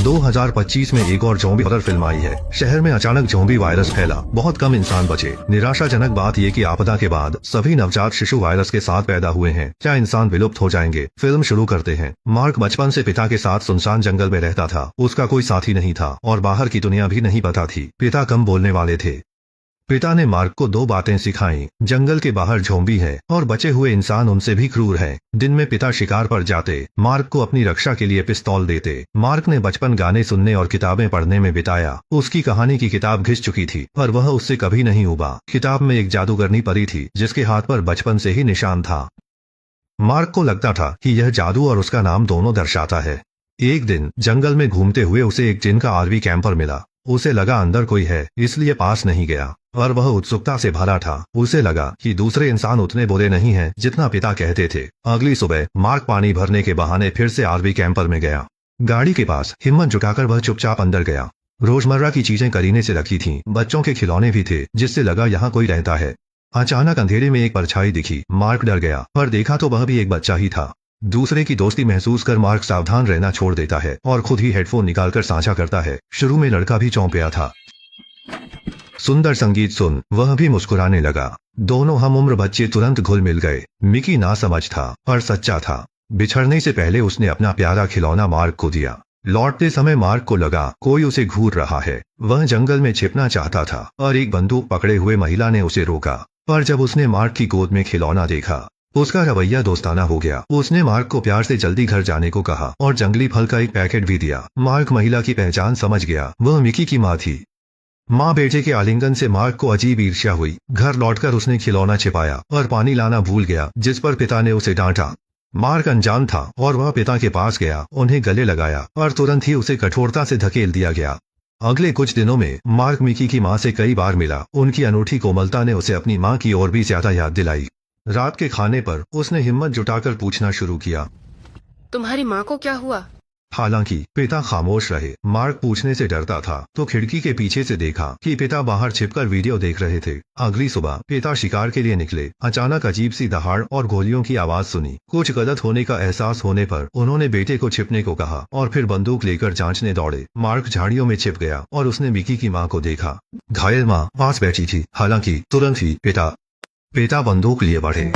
2025 में एक और ज़ॉम्बी हॉरर फिल्म आई है। शहर में अचानक ज़ॉम्बी वायरस फैला, बहुत कम इंसान बचे। निराशाजनक बात ये कि आपदा के बाद सभी नवजात शिशु वायरस के साथ पैदा हुए हैं। क्या इंसान विलुप्त हो जाएंगे? फिल्म शुरू करते हैं। मार्क बचपन से पिता के साथ सुनसान जंगल में रहता था। उसका कोई साथी नहीं था और बाहर की दुनिया भी नहीं पता थी। पिता कम बोलने वाले थे। पिता ने मार्क को दो बातें सिखाई, जंगल के बाहर ज़ॉम्बी है और बचे हुए इंसान उनसे भी क्रूर हैं। दिन में पिता शिकार पर जाते, मार्क को अपनी रक्षा के लिए पिस्तौल देते। मार्क ने बचपन गाने सुनने और किताबें पढ़ने में बिताया। उसकी कहानी की किताब घिस चुकी थी पर वह उससे कभी नहीं उबा। किताब में एक जादूगरनी परी थी जिसके हाथ पर बचपन से ही निशान था। मार्क को लगता था कि यह जादू और उसका नाम दोनों दर्शाता है। एक दिन जंगल में घूमते हुए उसे एक जिन का आरवी कैंपर मिला। उसे लगा अंदर कोई है, इसलिए पास नहीं गया और वह उत्सुकता से भरा था। उसे लगा कि दूसरे इंसान उतने बुरे नहीं हैं जितना पिता कहते थे। अगली सुबह मार्क पानी भरने के बहाने फिर से आरवी कैंपर में गया। गाड़ी के पास हिम्मत जुटाकर वह चुपचाप अंदर गया। रोजमर्रा की चीजें करीने से रखी थीं, बच्चों के खिलौने भी थे, जिससे लगा यहाँ कोई रहता है। अचानक अंधेरे में एक परछाई दिखी। मार्क डर गया पर देखा तो वह भी एक बच्चा ही था। दूसरे की दोस्ती महसूस कर मार्क सावधान रहना छोड़ देता है और खुद ही हेडफोन निकालकर साझा करता है। शुरू में लड़का भी चौंक था। सुंदर संगीत सुन वह भी मुस्कुराने लगा। दोनों हम उम्र बच्चे तुरंत घुल मिल गए। मिकी नासमझ था पर सच्चा था। बिछड़ने से पहले उसने अपना प्यारा खिलौना मार्क को दिया। लौटते समय मार्क को लगा कोई उसे घूर रहा है। वह जंगल में छिपना चाहता था और एक बंदूक पकड़े हुए महिला ने उसे रोका। पर जब उसने मार्क की गोद में खिलौना देखा, उसका रवैया दोस्ताना हो गया। उसने मार्क को प्यार से जल्दी घर जाने को कहा और जंगली फल का एक पैकेट भी दिया। मार्क महिला की पहचान समझ गया, वह मिकी की माँ थी। माँ बेटे के आलिंगन से मार्क को अजीब ईर्ष्या हुई। घर लौटकर उसने खिलौना छिपाया और पानी लाना भूल गया, जिस पर पिता ने उसे डांटा। मार्क अनजान था और वह पिता के पास गया, उन्हें गले लगाया और तुरंत ही उसे कठोरता से धकेल दिया गया। अगले कुछ दिनों में मार्क मिकी की माँ से कई बार मिला। उनकी अनूठी कोमलता ने उसे अपनी माँ की ओर भी ज्यादा याद दिलाई। रात के खाने पर उसने हिम्मत जुटाकर पूछना शुरू किया, तुम्हारी माँ को क्या हुआ? हालांकि पिता खामोश रहे। मार्क पूछने से डरता था तो खिड़की के पीछे से देखा कि पिता बाहर छिपकर वीडियो देख रहे थे। अगली सुबह पिता शिकार के लिए निकले। अचानक अजीब सी दहाड़ और गोलियों की आवाज सुनी। कुछ गलत होने का एहसास होने पर उन्होंने बेटे को छिपने को कहा और फिर बंदूक लेकर जांचने दौड़े। मार्क झाड़ियों में छिप गया और उसने मिकी की माँ को देखा। घायल माँ पास बैठी थी। हालांकि तुरंत ही पिता बंदूक लिए बढ़े।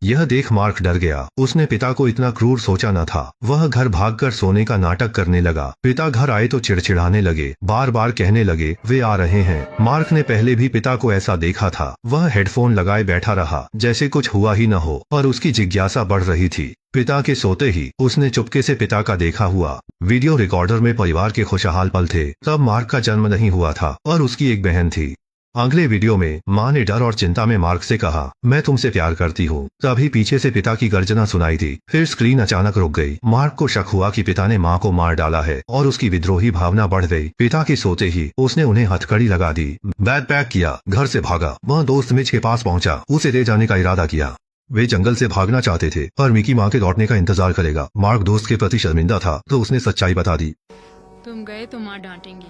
यह देख मार्क डर गया। उसने पिता को इतना क्रूर सोचा न था। वह घर भागकर सोने का नाटक करने लगा। पिता घर आए तो चिड़चिड़ाने लगे, बार बार कहने लगे वे आ रहे हैं। मार्क ने पहले भी पिता को ऐसा देखा था। वह हेडफोन लगाए बैठा रहा जैसे कुछ हुआ ही न हो, पर उसकी जिज्ञासा बढ़ रही थी। पिता के सोते ही उसने चुपके से पिता का देखा हुआ वीडियो रिकॉर्डर में परिवार के खुशहाल पल थे। तब मार्क का जन्म नहीं हुआ था और उसकी एक बहन थी। अगले वीडियो में माँ ने डर और चिंता में मार्क से कहा, मैं तुमसे प्यार करती हूँ। तभी पीछे से पिता की गर्जना सुनाई थी। फिर स्क्रीन अचानक रुक गई। मार्क को शक हुआ कि पिता ने माँ को मार डाला है और उसकी विद्रोही भावना बढ़ गई। पिता के सोते ही उसने उन्हें हथकड़ी लगा दी, बैग पैक किया, घर से भागा। वह दोस्त मिच के पास पहुँचा, उसे ले जाने का इरादा किया। वे जंगल से भागना चाहते थे पर मिकी माँ के लौटने का इंतजार करेगा। मार्क दोस्त के प्रति शर्मिंदा था तो उसने सच्चाई बता दी। तुम गए तो माँ डांटेंगी।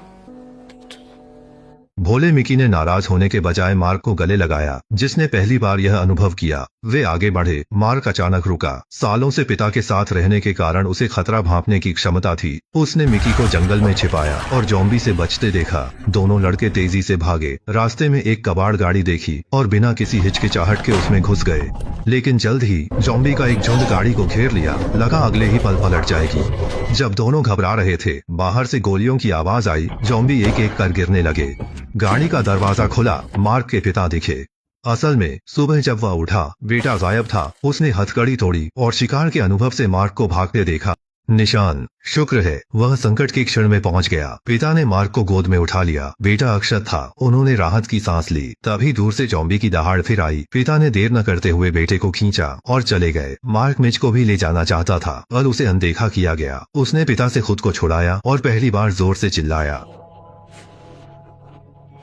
भोले मिकी ने नाराज होने के बजाय मार्क को गले लगाया, जिसने पहली बार यह अनुभव किया। वे आगे बढ़े। मार्क अचानक रुका। सालों से पिता के साथ रहने के कारण उसे खतरा भांपने की क्षमता थी। उसने मिकी को जंगल में छिपाया और ज़ॉम्बी से बचते देखा। दोनों लड़के तेजी से भागे। रास्ते में एक कबाड़ गाड़ी देखी और बिना किसी हिचकिचाहट के उसमें घुस गए। लेकिन जल्द ही ज़ॉम्बी का एक झुंड गाड़ी को घेर लिया। लगा अगले ही पल पलट जाएगी। जब दोनों घबरा रहे थे, बाहर से गोलियों की आवाज आई। ज़ॉम्बी एक एक कर गिरने लगे। गाड़ी का दरवाजा खुला। मार्क के पिता दिखे। असल में सुबह जब वह उठा, बेटा गायब था। उसने हथकड़ी तोड़ी और शिकार के अनुभव से मार्क को भागते देखा। निशान, शुक्र है वह संकट के क्षण में पहुंच गया। पिता ने मार्क को गोद में उठा लिया। बेटा अक्षत था। उन्होंने राहत की सांस ली। तभी दूर से ज़ॉम्बी की दहाड़ फिर आई। पिता ने देर न करते हुए बेटे को खींचा और चले गए। मार्क मिच को भी ले जाना चाहता था पर उसे अनदेखा किया गया। उसने पिता से खुद को छुड़ाया और पहली बार जोर से चिल्लाया,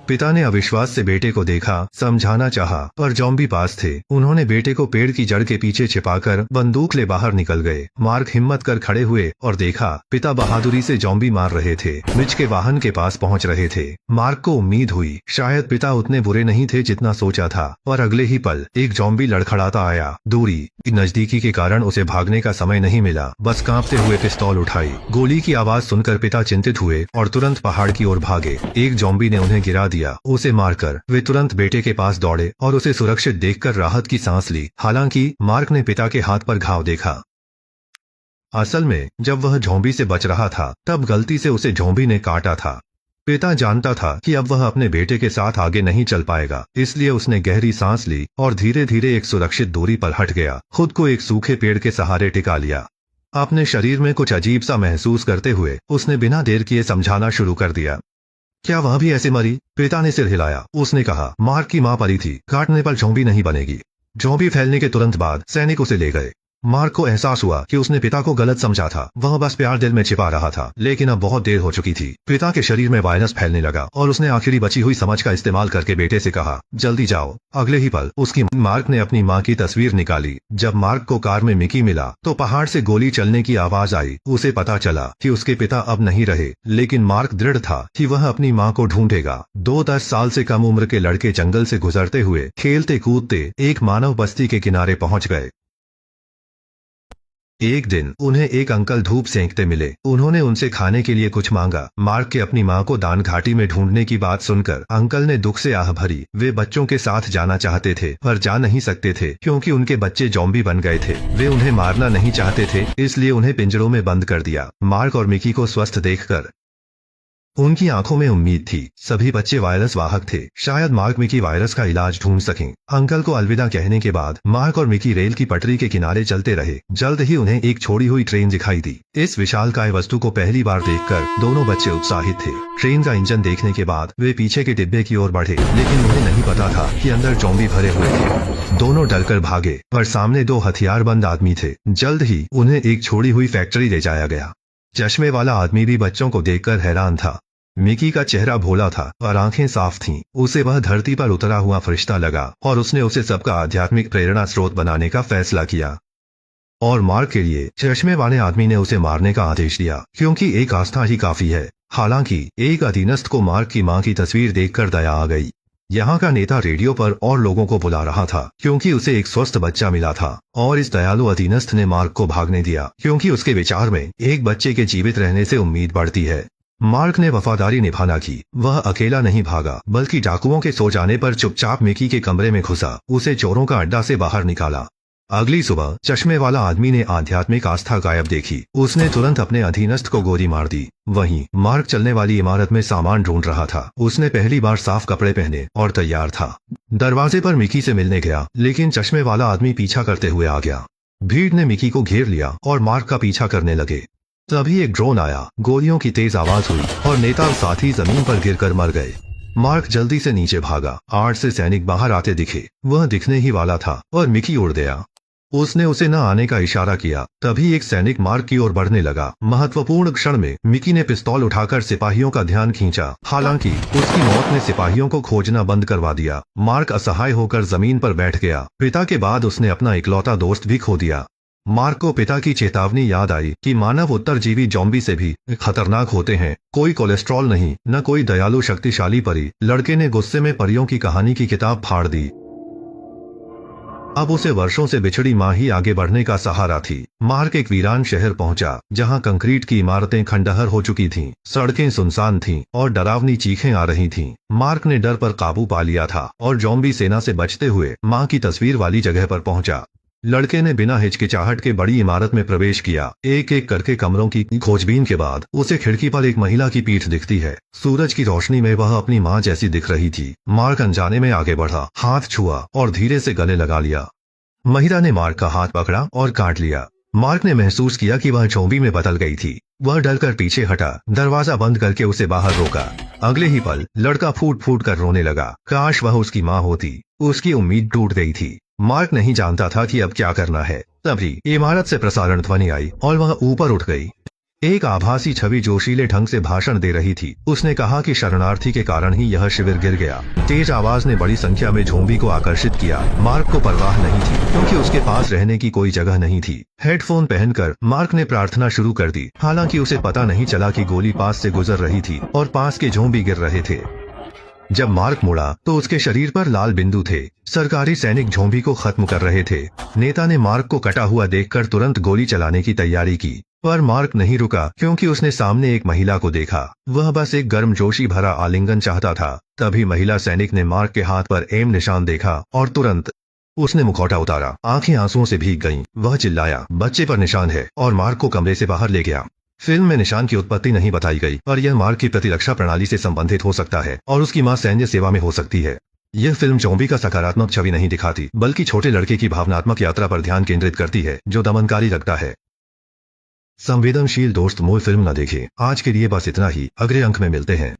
पिता ने अविश्वास से बेटे को देखा, समझाना चाहा, पर जॉम्बी पास थे। उन्होंने बेटे को पेड़ की जड़ के पीछे छिपाकर बंदूक ले बाहर निकल गए। मार्क हिम्मत कर खड़े हुए और देखा पिता बहादुरी से जॉम्बी मार रहे थे। मिच के वाहन के पास पहुंच रहे थे। मार्क को उम्मीद हुई शायद पिता उतने बुरे नहीं थे जितना सोचा था, पर अगले ही पल एक जॉम्बी लड़खड़ाता आया। दूरी नजदीकी के कारण उसे भागने का समय नहीं मिला, बस कांपते हुए पिस्तौल उठाई। गोली की आवाज सुनकर पिता चिंतित हुए और तुरंत पहाड़ की ओर भागे। एक जॉम्बी ने उन्हें गिरा दिया। उसे मारकर वे तुरंत बेटे के पास दौड़े और उसे सुरक्षित देखकर राहत की सांस ली। हालांकि मार्क ने पिता के हाथ पर घाव देखा। असल में जब वह झोंबी से बच रहा था तब गलती से उसे झोंबी ने काटा था। पिता जानता था कि अब वह अपने बेटे के साथ आगे नहीं चल पाएगा, इसलिए उसने गहरी सांस ली और धीरे धीरे एक सुरक्षित दूरी पर हट गया। खुद को एक सूखे पेड़ के सहारे टिका लिया। अपने शरीर में कुछ अजीब सा महसूस करते हुए उसने बिना देर किए समझाना शुरू कर दिया। क्या वह भी ऐसे मरी? पिता ने सिर हिलाया। उसने कहा, मार्क की मां परी थी, काटने पर झोंबी नहीं बनेगी। झोंबी फैलने के तुरंत बाद सैनिक उसे ले गए। मार्क को एहसास हुआ कि उसने पिता को गलत समझा था। वह बस प्यार दिल में छिपा रहा था, लेकिन अब बहुत देर हो चुकी थी। पिता के शरीर में वायरस फैलने लगा और उसने आखिरी बची हुई समझ का इस्तेमाल करके बेटे से कहा, जल्दी जाओ। अगले ही पल उसकी मार्क ने अपनी मां की तस्वीर निकाली। जब मार्क को कार में मिकी मिला तो पहाड़ से गोली चलने की आवाज आई। उसे पता चला कि उसके पिता अब नहीं रहे, लेकिन मार्क दृढ़ था कि वह अपनी मां को ढूंढेगा। 10 साल से कम उम्र के लड़के जंगल से गुजरते हुए खेलते कूदते एक मानव बस्ती के किनारे पहुंच गए। एक दिन उन्हें एक अंकल धूप सेंकते मिले। उन्होंने उनसे खाने के लिए कुछ मांगा। मार्क के अपनी मां को दान घाटी में ढूंढने की बात सुनकर अंकल ने दुख से आह भरी। वे बच्चों के साथ जाना चाहते थे पर जा नहीं सकते थे क्योंकि उनके बच्चे जॉम्बी बन गए थे। वे उन्हें मारना नहीं चाहते थे, इसलिए उन्हें पिंजरों में बंद कर दिया। मार्क और मिकी को स्वस्थ देखकर उनकी आंखों में उम्मीद थी। सभी बच्चे वायरस वाहक थे, शायद मार्क मिकी वायरस का इलाज ढूंढ सकें। अंकल को अलविदा कहने के बाद मार्क और मिकी रेल की पटरी के किनारे चलते रहे। जल्द ही उन्हें एक छोड़ी हुई ट्रेन दिखाई दी। इस विशालकाय वस्तु को पहली बार देखकर दोनों बच्चे उत्साहित थे। ट्रेन का इंजन देखने के बाद वे पीछे के डिब्बे की ओर बढ़े, लेकिन उन्हें नहीं पता था कि अंदर जॉम्बी भरे हुए थे। दोनों डरकर भागे, पर सामने 2 हथियारबंद आदमी थे। जल्द ही उन्हें एक छोड़ी हुई फैक्ट्री ले जाया गया। चश्मे वाला आदमी भी बच्चों को देखकर हैरान था। मिकी का चेहरा भोला था और आंखें साफ थीं। उसे वह धरती पर उतरा हुआ फरिश्ता लगा और उसने उसे सबका आध्यात्मिक प्रेरणा स्रोत बनाने का फैसला किया। और मार्क के लिए चश्मे वाले आदमी ने उसे मारने का आदेश दिया, क्योंकि एक आस्था ही काफी है। हालांकि एक अधीनस्थ को मार्क की मां की तस्वीर देखकर दया आ गई। यहाँ का नेता रेडियो पर और लोगों को बुला रहा था क्योंकि उसे एक स्वस्थ बच्चा मिला था, और इस दयालु अधीनस्थ ने मार्क को भागने दिया क्योंकि उसके विचार में एक बच्चे के जीवित रहने से उम्मीद बढ़ती है। मार्क ने वफादारी निभाना की। वह अकेला नहीं भागा, बल्कि डाकुओं के सो जाने पर चुपचाप मिकी के कमरे में घुसा, उसे चोरों का अड्डा से बाहर निकाला। अगली सुबह चश्मे वाला आदमी ने आध्यात्मिक आस्था गायब देखी। उसने तुरंत अपने अधीनस्थ को गोली मार दी। वहीं मार्क चलने वाली इमारत में सामान ढूंढ रहा था। उसने पहली बार साफ कपड़े पहने और तैयार था। दरवाजे पर मिकी से मिलने गया, लेकिन चश्मे वाला आदमी पीछा करते हुए आ गया। भीड़ ने मिकी को घेर लिया और मार्क का पीछा करने लगे। तभी एक ड्रोन आया, गोलियों की तेज आवाज हुई और नेता और साथी जमीन पर गिरकर मर गए। मार्क जल्दी से नीचे भागा। 8 से सैनिक बाहर आते दिखे। वह दिखने ही वाला था और मिकी उड़ गया। उसने उसे न आने का इशारा किया। तभी एक सैनिक मार्क की ओर बढ़ने लगा। महत्वपूर्ण क्षण में मिकी ने पिस्तौल उठाकर सिपाहियों का ध्यान खींचा। हालांकि उसकी मौत ने सिपाहियों को खोजना बंद करवा दिया। मार्क असहाय होकर जमीन पर बैठ गया। पिता के बाद उसने अपना इकलौता दोस्त भी खो दिया। मार्क को पिता की चेतावनी याद आई कि मानव उत्तरजीवी जॉम्बी से भी खतरनाक होते हैं। कोई कोलेस्ट्रॉल नहीं, न कोई दयालु शक्तिशाली परी। लड़के ने गुस्से में परियों की कहानी की किताब फाड़ दी। अब उसे वर्षों से बिछड़ी मां ही आगे बढ़ने का सहारा थी। मार्क एक वीरान शहर पहुंचा, जहां कंक्रीट की इमारतें खंडहर हो चुकी थीं, सड़कें सुनसान थीं और डरावनी चीखें आ रही थीं। मार्क ने डर पर काबू पा लिया था और जॉम्बी सेना से बचते हुए मां की तस्वीर वाली जगह पर पहुंचा। लड़के ने बिना हिचकिचाहट के बड़ी इमारत में प्रवेश किया। एक एक करके कमरों की खोजबीन के बाद उसे खिड़की पर एक महिला की पीठ दिखती है। सूरज की रोशनी में वह अपनी मां जैसी दिख रही थी। मार्क अनजाने में आगे बढ़ा, हाथ छुआ और धीरे से गले लगा लिया। महिला ने मार्क का हाथ पकड़ा और काट लिया। मार्क ने महसूस किया कि वह ज़ॉम्बी में बदल गई थी। वह डरकर पीछे हटा, दरवाजा बंद करके उसे बाहर रोका। अगले ही पल लड़का फूट फूट कर रोने लगा। काश वह उसकी मां होती। उसकी उम्मीद टूट गई थी। मार्क नहीं जानता था कि अब क्या करना है। तभी इमारत से प्रसारण ध्वनि आई और वह ऊपर उठ गई। एक आभासी छवि जोशीले ढंग से भाषण दे रही थी। उसने कहा कि शरणार्थी के कारण ही यह शिविर गिर गया। तेज आवाज ने बड़ी संख्या में झोंबी को आकर्षित किया। मार्क को परवाह नहीं थी क्योंकि उसके पास रहने की कोई जगह नहीं थी। हेडफोन पहनकर मार्क ने प्रार्थना शुरू कर दी। हालांकि उसे पता नहीं चला कि गोली पास से गुजर रही थी और पास के झोंबी गिर रहे थे। जब मार्क मुड़ा तो उसके शरीर पर लाल बिंदु थे। सरकारी सैनिक झोंबी को खत्म कर रहे थे। नेता ने मार्क को कटा हुआ देखकर तुरंत गोली चलाने की तैयारी की, पर मार्क नहीं रुका क्योंकि उसने सामने एक महिला को देखा। वह बस एक गर्मजोशी भरा आलिंगन चाहता था। तभी महिला सैनिक ने मार्क के हाथ पर एम निशान देखा और तुरंत उसने मुखौटा उतारा। आंखें आंसुओं से भीग गईं। वह चिल्लाया, बच्चे पर निशान है, और मार्क को कमरे से बाहर ले गया। फिल्म में निशान की उत्पत्ति नहीं बताई गई, पर यह मार्क की प्रतिरक्षा प्रणाली से संबंधित हो सकता है और उसकी मां सैन्य सेवा में हो सकती है। यह फिल्म ज़ॉम्बी का सकारात्मक छवि नहीं दिखाती, बल्कि छोटे लड़के की भावनात्मक यात्रा पर ध्यान केंद्रित करती है, जो दमनकारी लगता है। संवेदनशील दोस्त, मूल फिल्म न देखें। आज के लिए बस इतना ही। अगले अंक में मिलते हैं।